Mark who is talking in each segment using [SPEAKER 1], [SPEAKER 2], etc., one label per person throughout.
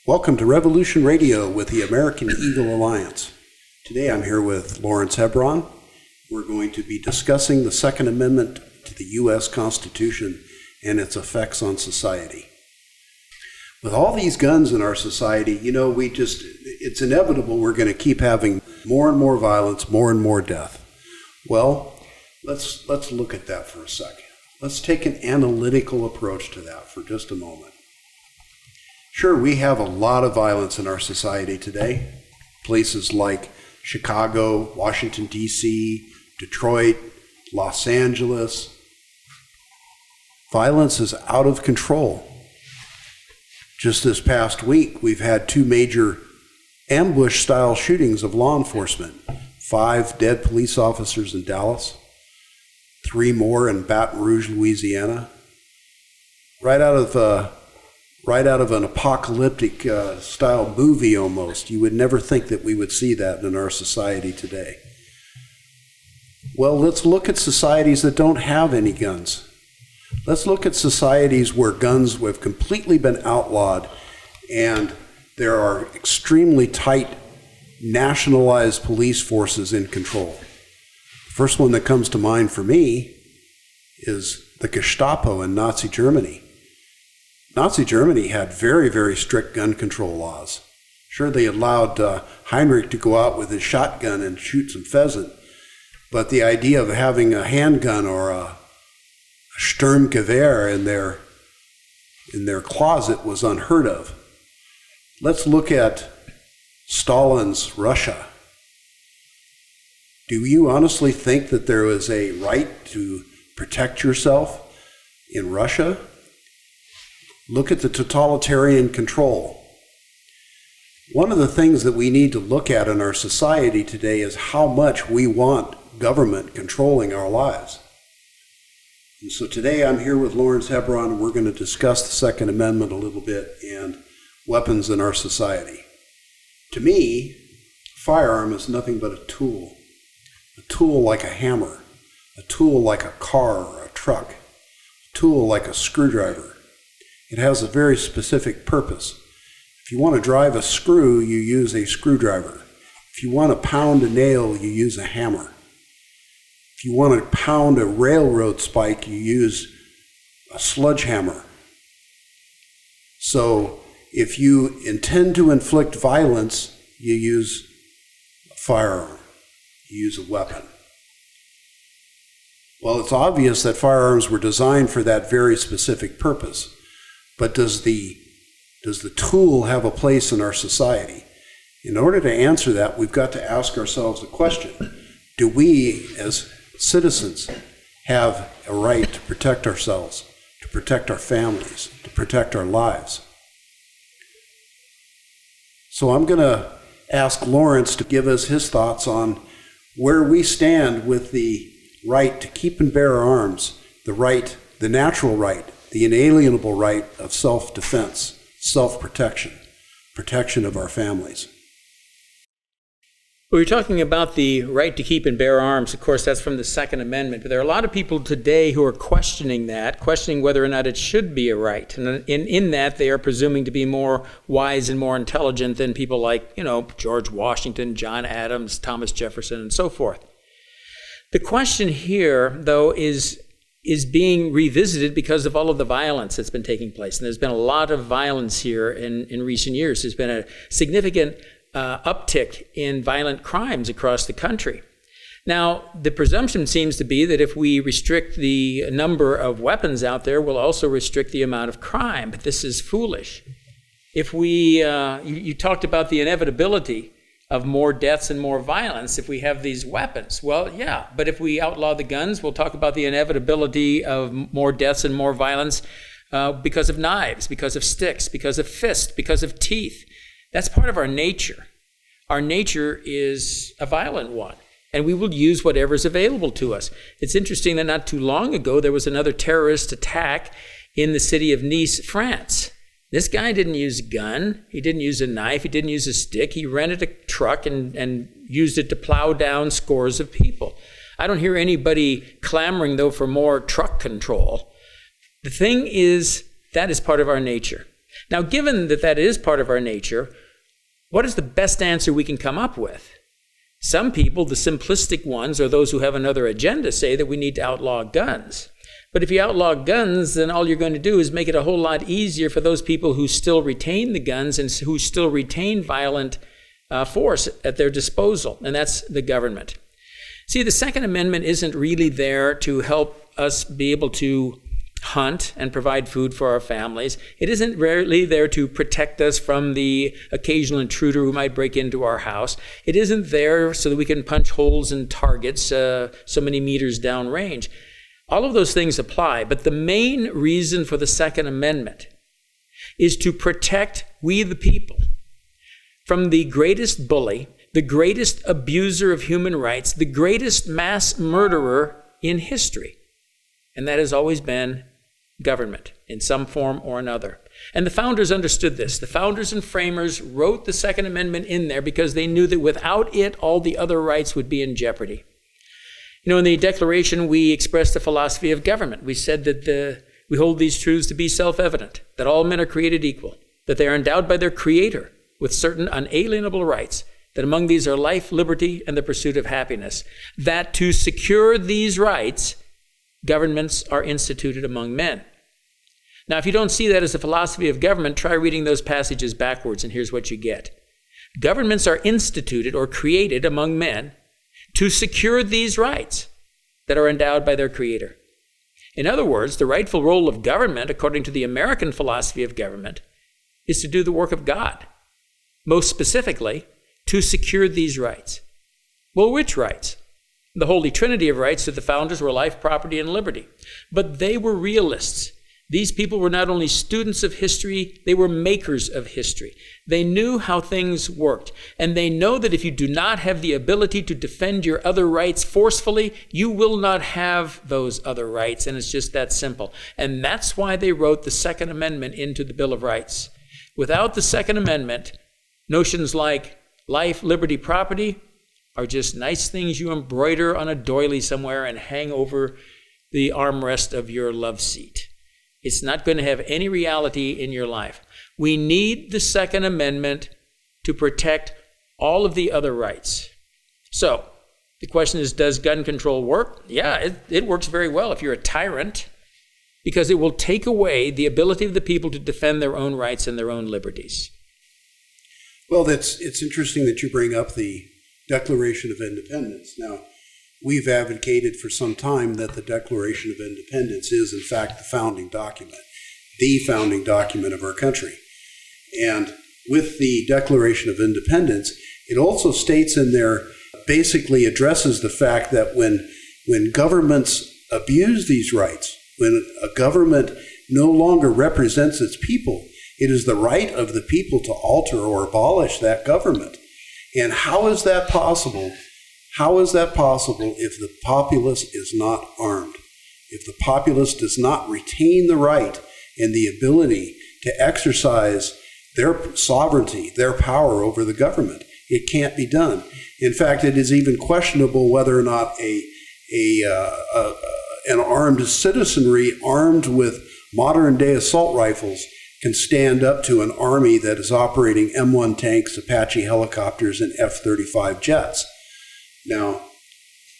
[SPEAKER 1] Welcome to Revolution Radio with the American Eagle Alliance. Today I'm here with Lawrence Hebron. We're going to be discussing the Second Amendment to the U.S. Constitution and its effects on society. With all these guns in our society, it's inevitable we're going to keep having more and more violence, more and more death. Well, let's look at that for a second. Let's take an analytical approach to that for just a moment. Sure, we have a lot of violence in our society today. Places like Chicago, Washington, D.C., Detroit, Los Angeles. Violence is out of control. Just this past week, we've had 2 major ambush-style shootings of law enforcement. 5 dead police officers in Dallas, 3 more in Baton Rouge, Louisiana. Right out of an apocalyptic style movie almost. You would never think that we would see that in our society today. Well, let's look at societies that don't have any guns. Let's look at societies where guns have completely been outlawed and there are extremely tight nationalized police forces in control. The first one that comes to mind for me is the Gestapo in Nazi Germany. Nazi Germany had very, very strict gun control laws. Sure, they allowed Heinrich to go out with his shotgun and shoot some pheasant, but the idea of having a handgun or a Sturmgewehr in their closet was unheard of. Let's look at Stalin's Russia. Do you honestly think that there was a right to protect yourself in Russia? Look at the totalitarian control. One of the things that we need to look at in our society today is how much we want government controlling our lives. And so today I'm here with Lawrence Hebron, and we're going to discuss the Second Amendment a little bit and weapons in our society. To me, a firearm is nothing but a tool like a hammer, a tool like a car or a truck, a tool like a screwdriver. It has a very specific purpose. If you want to drive a screw, you use a screwdriver. If you want to pound a nail, you use a hammer. If you want to pound a railroad spike, you use a sledgehammer. So if you intend to inflict violence, you use a firearm. You use a weapon. Well, it's obvious that firearms were designed for that very specific purpose. But does the tool have a place in our society? In order to answer that, we've got to ask ourselves a question. Do we, as citizens, have a right to protect ourselves, to protect our families, to protect our lives? So I'm going to ask Lawrence to give us his thoughts on where we stand with the right to keep and bear arms, the natural right, the inalienable right of self-defense, self-protection, protection of our families.
[SPEAKER 2] Well, you're talking about the right to keep and bear arms. Of course, that's from the Second Amendment. But there are a lot of people today who are questioning whether or not it should be a right. And in that, they are presuming to be more wise and more intelligent than people like, George Washington, John Adams, Thomas Jefferson, and so forth. The question here, though, is being revisited because of all of the violence that's been taking place. And there's been a lot of violence here in recent years. There's been a significant uptick in violent crimes across the country. Now, the presumption seems to be that if we restrict the number of weapons out there, we'll also restrict the amount of crime. But this is foolish. If you talked about the inevitability of more deaths and more violence if we have these weapons. Well, yeah, but if we outlaw the guns, we'll talk about the inevitability of more deaths and more violence because of knives, because of sticks, because of fists, because of teeth. That's part of our nature. Our nature is a violent one, and we will use whatever's available to us. It's interesting that not too long ago, there was another terrorist attack in the city of Nice, France. This guy didn't use a gun. He didn't use a knife. He didn't use a stick. He rented a truck and used it to plow down scores of people. I don't hear anybody clamoring, though, for more truck control. The thing is, that is part of our nature. Now, given that that is part of our nature, what is the best answer we can come up with? Some people, the simplistic ones, or those who have another agenda, say that we need to outlaw guns. But if you outlaw guns, then all you're going to do is make it a whole lot easier for those people who still retain the guns and who still retain violent force at their disposal, and that's the government. See, the Second Amendment isn't really there to help us be able to hunt and provide food for our families. It isn't really there to protect us from the occasional intruder who might break into our house. It isn't there so that we can punch holes in targets so many meters downrange. All of those things apply, but the main reason for the Second Amendment is to protect we the people from the greatest bully, the greatest abuser of human rights, the greatest mass murderer in history. And that has always been government in some form or another. And the founders understood this. The founders and framers wrote the Second Amendment in there because they knew that without it, all the other rights would be in jeopardy. You know, in the Declaration, we expressed the philosophy of government. We said that we hold these truths to be self-evident, that all men are created equal, that they are endowed by their Creator with certain unalienable rights, that among these are life, liberty, and the pursuit of happiness, that to secure these rights, governments are instituted among men. Now, if you don't see that as a philosophy of government, try reading those passages backwards, and here's what you get. Governments are instituted or created among men to secure these rights that are endowed by their Creator. In other words, the rightful role of government, according to the American philosophy of government, is to do the work of God. Most specifically, to secure these rights. Well, which rights? The holy trinity of rights to the founders were life, property, and liberty. But they were realists. These people were not only students of history, they were makers of history. They knew how things worked. And they know that if you do not have the ability to defend your other rights forcefully, you will not have those other rights. And it's just that simple. And that's why they wrote the Second Amendment into the Bill of Rights. Without the Second Amendment, notions like life, liberty, property are just nice things you embroider on a doily somewhere and hang over the armrest of your love seat. It's not going to have any reality in your life. We need the Second Amendment to protect all of the other rights. So, the question is, does gun control work? Yeah, it works very well if you're a tyrant, because it will take away the ability of the people to defend their own rights and their own liberties.
[SPEAKER 1] Well, it's interesting that you bring up the Declaration of Independence. Now, we've advocated for some time that the Declaration of Independence is, in fact, the founding document of our country. And with the Declaration of Independence, it also states in there, basically addresses the fact that when governments abuse these rights, when a government no longer represents its people, it is the right of the people to alter or abolish that government. And how is that possible? How is that possible if the populace is not armed? If the populace does not retain the right and the ability to exercise their sovereignty, their power over the government? It can't be done. In fact, it is even questionable whether or not an armed citizenry armed with modern-day assault rifles can stand up to an army that is operating M1 tanks, Apache helicopters, and F-35 jets. Now,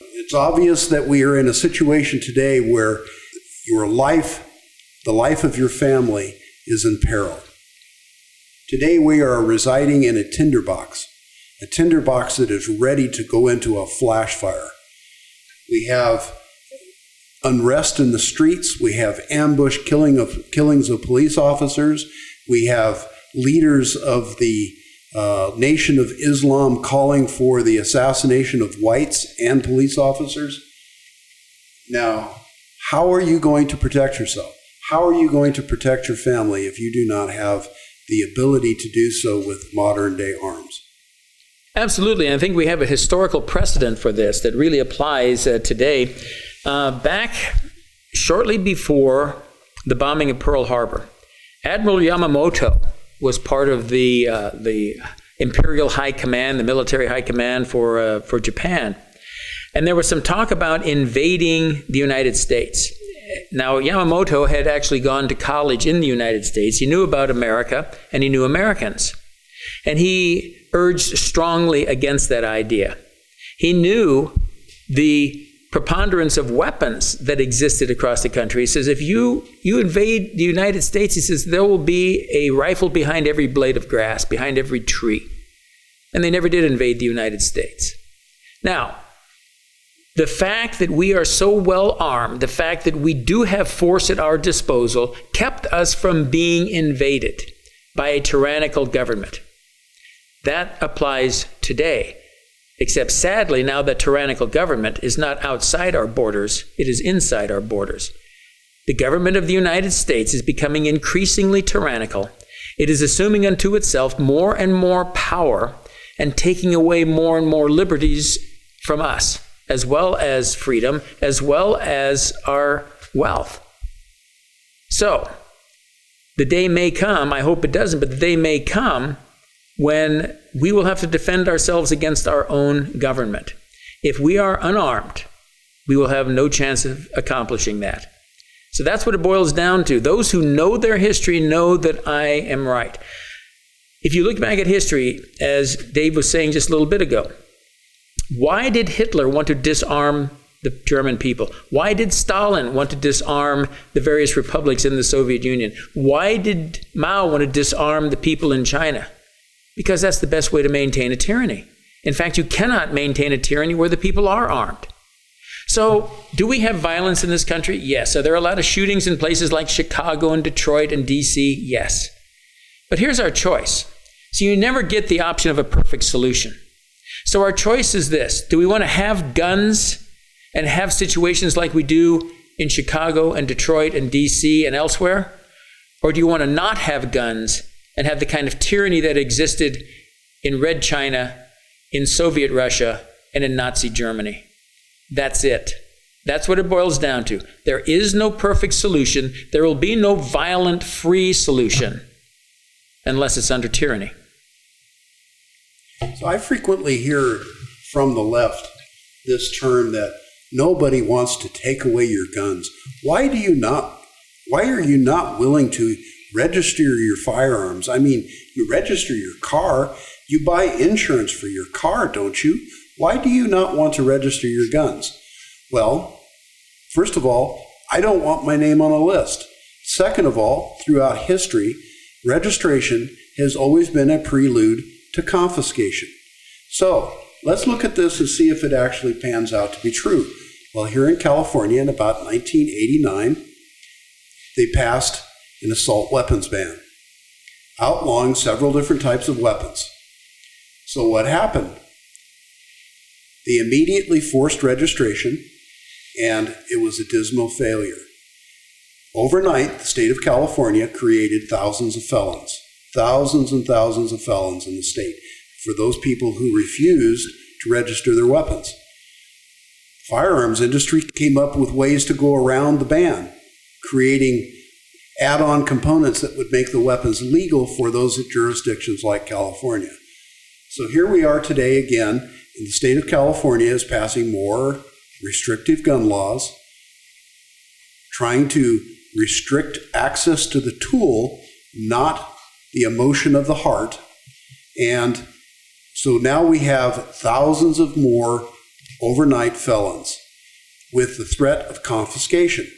[SPEAKER 1] it's obvious that we are in a situation today where your life, the life of your family, is in peril. Today we are residing in a tinderbox that is ready to go into a flash fire. We have unrest in the streets. We have ambush killings of police officers. We have leaders of the Nation of Islam calling for the assassination of whites and police officers. Now, how are you going to protect yourself? How are you going to protect your family if you do not have the ability to do so with modern-day arms?
[SPEAKER 2] Absolutely. I think we have a historical precedent for this that really applies today. Back shortly before the bombing of Pearl Harbor, Admiral Yamamoto was part of the Imperial High Command, the military high command for Japan. And there was some talk about invading the United States. Now, Yamamoto had actually gone to college in the United States. He knew about America, and he knew Americans. And he urged strongly against that idea. He knew the preponderance of weapons that existed across the country. He says, if you invade the United States, he says, there will be a rifle behind every blade of grass, behind every tree. And they never did invade the United States. Now, the fact that we are so well armed, the fact that we do have force at our disposal, kept us from being invaded by a tyrannical government. That applies today. Except sadly, now that tyrannical government is not outside our borders, it is inside our borders. The government of the United States is becoming increasingly tyrannical. It is assuming unto itself more and more power and taking away more and more liberties from us, as well as freedom, as well as our wealth. So, the day may come, I hope it doesn't, but the day may come when we will have to defend ourselves against our own government. If we are unarmed, we will have no chance of accomplishing that. So that's what it boils down to. Those who know their history know that I am right. If you look back at history, as Dave was saying just a little bit ago, why did Hitler want to disarm the German people? Why did Stalin want to disarm the various republics in the Soviet Union? Why did Mao want to disarm the people in China? Because that's the best way to maintain a tyranny. In fact, you cannot maintain a tyranny where the people are armed. So, do we have violence in this country? Yes. Are there a lot of shootings in places like Chicago and Detroit and D.C.? Yes. But here's our choice. So you never get the option of a perfect solution. So our choice is this. Do we want to have guns and have situations like we do in Chicago and Detroit and D.C. and elsewhere? Or do you want to not have guns and have the kind of tyranny that existed in Red China, in Soviet Russia, and in Nazi Germany? That's it. That's what it boils down to. There is no perfect solution. There will be no violent, free solution unless it's under tyranny.
[SPEAKER 1] So I frequently hear from the left this term that nobody wants to take away your guns. Why are you not willing to register your firearms? I mean, you register your car, you buy insurance for your car, don't you? Why do you not want to register your guns? Well, first of all, I don't want my name on a list. Second of all, throughout history, registration has always been a prelude to confiscation. So let's look at this and see if it actually pans out to be true. Well, here in California in about 1989, they passed an assault weapons ban, outlawing several different types of weapons. So what happened? They immediately forced registration, and it was a dismal failure. Overnight, the state of California created thousands of felons, thousands and thousands of felons in the state for those people who refused to register their weapons. The firearms industry came up with ways to go around the ban, creating add-on components that would make the weapons legal for those jurisdictions like California. So here we are today again, and the state of California is passing more restrictive gun laws, trying to restrict access to the tool, not the emotion of the heart. And so now we have thousands of more overnight felons with the threat of confiscation.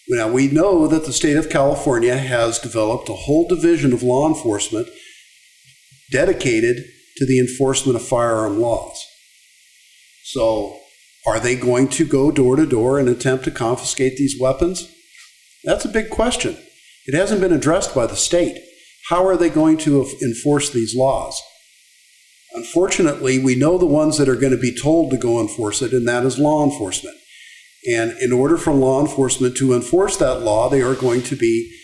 [SPEAKER 1] Now, we know that the state of California has developed a whole division of law enforcement dedicated to the enforcement of firearm laws. So, are they going to go door to door and attempt to confiscate these weapons? That's a big question. It hasn't been addressed by the state. How are they going to enforce these laws? Unfortunately, we know the ones that are going to be told to go enforce it, and that is law enforcement. And in order for law enforcement to enforce that law, they are going to be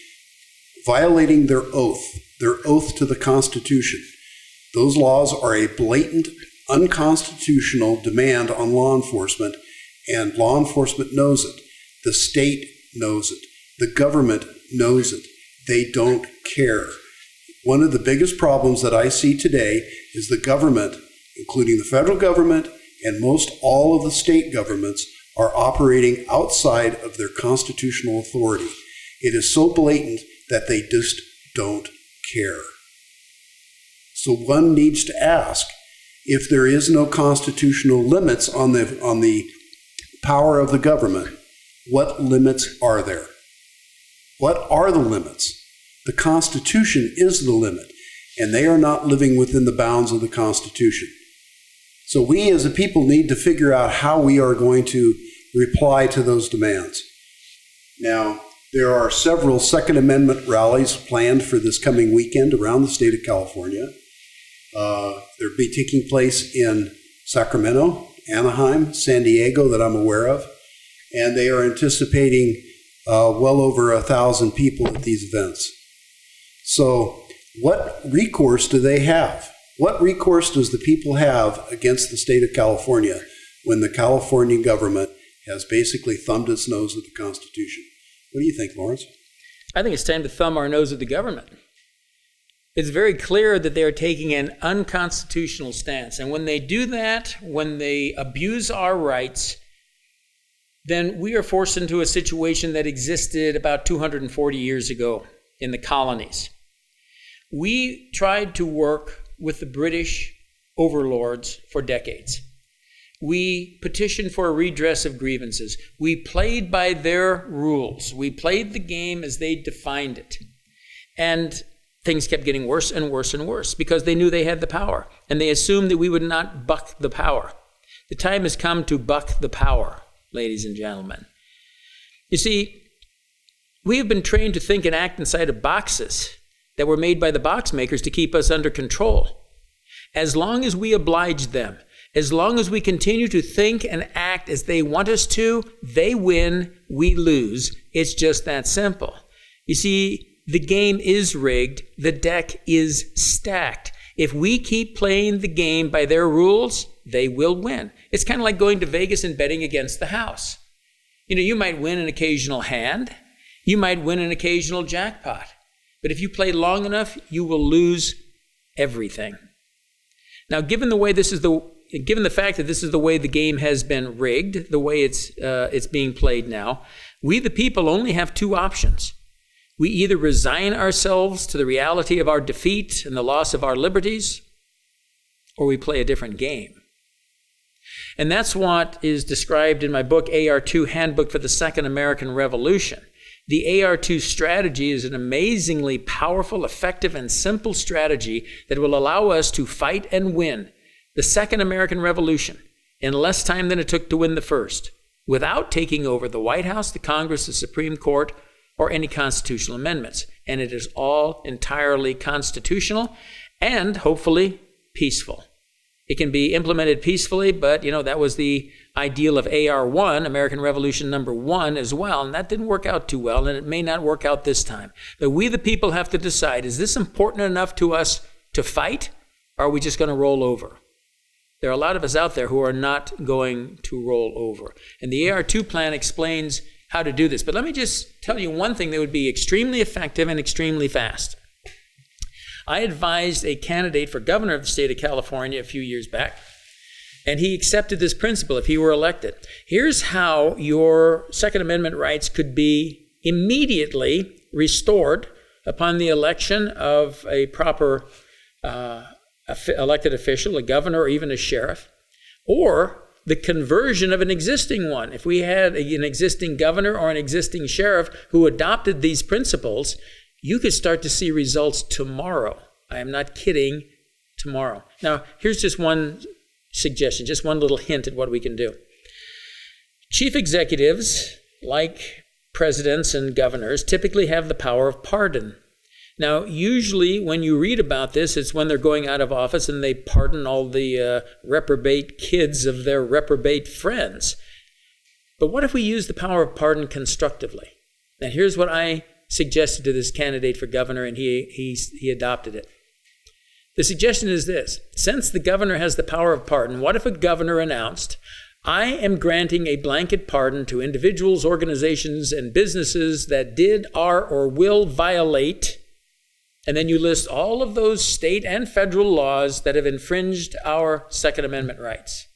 [SPEAKER 1] violating their oath to the Constitution. Those laws are a blatant, unconstitutional demand on law enforcement, and law enforcement knows it. The state knows it. The government knows it. They don't care. One of the biggest problems that I see today is the government, including the federal government and most all of the state governments, are operating outside of their constitutional authority. It is so blatant that they just don't care. So one needs to ask, if there is no constitutional limits on the power of the government, what limits are there? What are the limits? The Constitution is the limit, and they are not living within the bounds of the Constitution. So we as a people need to figure out how we are going to reply to those demands. Now, there are several Second Amendment rallies planned for this coming weekend around the state of California. They'll be taking place in Sacramento, Anaheim, San Diego that I'm aware of, and they are anticipating well over 1,000 people at these events. So what recourse do they have? What recourse does the people have against the state of California when the California government has basically thumbed its nose at the Constitution? What do you think, Lawrence?
[SPEAKER 2] I think it's time to thumb our nose at the government. It's very clear that they are taking an unconstitutional stance. And when they do that, when they abuse our rights, then we are forced into a situation that existed about 240 years ago in the colonies. We tried to work with the British overlords for decades. We petitioned for a redress of grievances. We played by their rules. We played the game as they defined it. And things kept getting worse and worse and worse because they knew they had the power, and they assumed that we would not buck the power. The time has come to buck the power, ladies and gentlemen. You see, we have been trained to think and act inside of boxes that were made by the box makers to keep us under control. As long as we oblige them, as long as we continue to think and act as they want us to, they win, we lose. It's just that simple. You see, the game is rigged. The deck is stacked. If we keep playing the game by their rules, they will win. It's kind of like going to Vegas and betting against the house. You might win an occasional hand. You might win an occasional jackpot. But if you play long enough, you will lose everything. Now, given the fact that this is the way the game has been rigged, the way it's being played now, we the people only have two options. We either resign ourselves to the reality of our defeat and the loss of our liberties, or we play a different game. And that's what is described in my book, AR2 Handbook for the Second American Revolution. The AR2 strategy is an amazingly powerful, effective, and simple strategy that will allow us to fight and win the Second American Revolution in less time than it took to win the first, without taking over the White House, the Congress, the Supreme Court, or any constitutional amendments. And it is all entirely constitutional and hopefully peaceful. It can be implemented peacefully, but that was the ideal of AR1, American Revolution number 1 as well, and that didn't work out too well, and it may not work out this time. But we the people have to decide, is this important enough to us to fight, or are we just going to roll over? There are a lot of us out there who are not going to roll over. And the AR2 plan explains how to do this. But let me just tell you one thing that would be extremely effective and extremely fast. I advised a candidate for governor of the state of California a few years back, and he accepted this principle if he were elected. Here's how your Second Amendment rights could be immediately restored upon the election of a proper elected official, a governor or even a sheriff, or the conversion of an existing one. If we had an existing governor or an existing sheriff who adopted these principles, you could start to see results tomorrow. I am not kidding, tomorrow. Now, here's just one suggestion, just one little hint at what we can do. Chief executives, like presidents and governors, typically have the power of pardon. Now, usually when you read about this, it's when they're going out of office and they pardon all the reprobate kids of their reprobate friends. But what if we use the power of pardon constructively? Now, here's what I suggested to this candidate for governor, and he adopted it. The suggestion is this: since the governor has the power of pardon, what if a governor announced, I am granting a blanket pardon to individuals, organizations, and businesses that did, are, or will violate, and then you list all of those state and federal laws that have infringed our Second Amendment rights.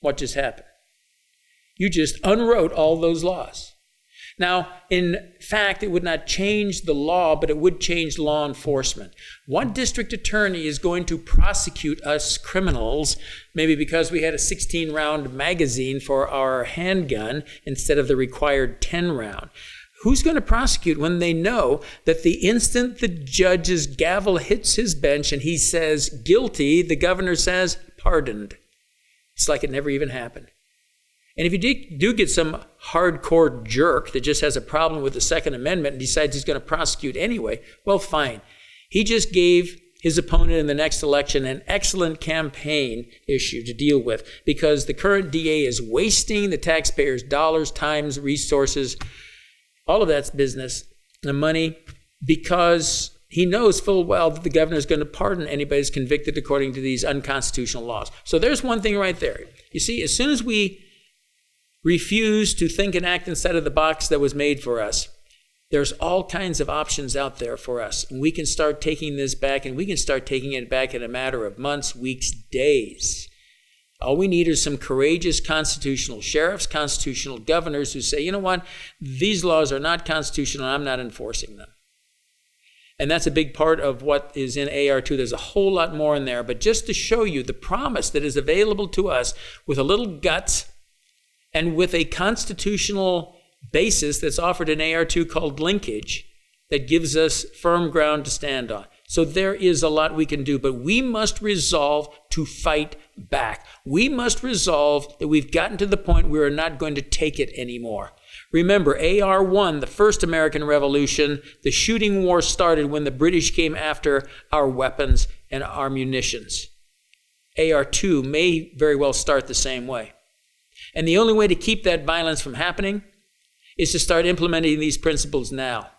[SPEAKER 2] What just happened? You just unwrote all those laws. Now, in fact, it would not change the law, but it would change law enforcement. What district attorney is going to prosecute us criminals, maybe because we had a 16-round magazine for our handgun instead of the required 10-round? Who's going to prosecute when they know that the instant the judge's gavel hits his bench and he says guilty, the governor says pardoned? It's like it never even happened. And if you do get some hardcore jerk that just has a problem with the Second Amendment and decides he's going to prosecute anyway, well, fine. He just gave his opponent in the next election an excellent campaign issue to deal with, because the current DA is wasting the taxpayers' dollars, times, resources, all of that's business, and money, because he knows full well that the governor is going to pardon anybody who's convicted according to these unconstitutional laws. So there's one thing right there. You see, as soon as we refuse to think and act inside of the box that was made for us, there's all kinds of options out there for us. And we can start taking this back, and we can start taking it back in a matter of months, weeks, days. All we need are some courageous constitutional sheriffs, constitutional governors who say, you know what, these laws are not constitutional, and I'm not enforcing them. And that's a big part of what is in AR2. There's a whole lot more in there, but just to show you the promise that is available to us with a little guts and with a constitutional basis that's offered in AR2 called linkage, that gives us firm ground to stand on. So there is a lot we can do, but we must resolve to fight back. We must resolve that we've gotten to the point where we're not going to take it anymore. Remember, AR1, the first American Revolution, the shooting war started when the British came after our weapons and our munitions. AR2 may very well start the same way. And the only way to keep that violence from happening is to start implementing these principles now.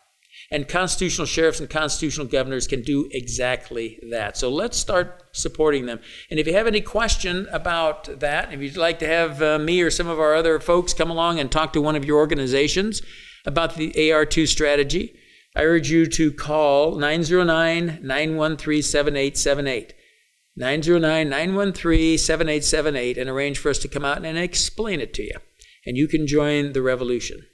[SPEAKER 2] And constitutional sheriffs and constitutional governors can do exactly that. So let's start supporting them. And if you have any question about that, if you'd like to have me or some of our other folks come along and talk to one of your organizations about the AR2 strategy, I urge you to call 909-913-7878. 909-913-7878 and arrange for us to come out and explain it to you. And you can join the revolution.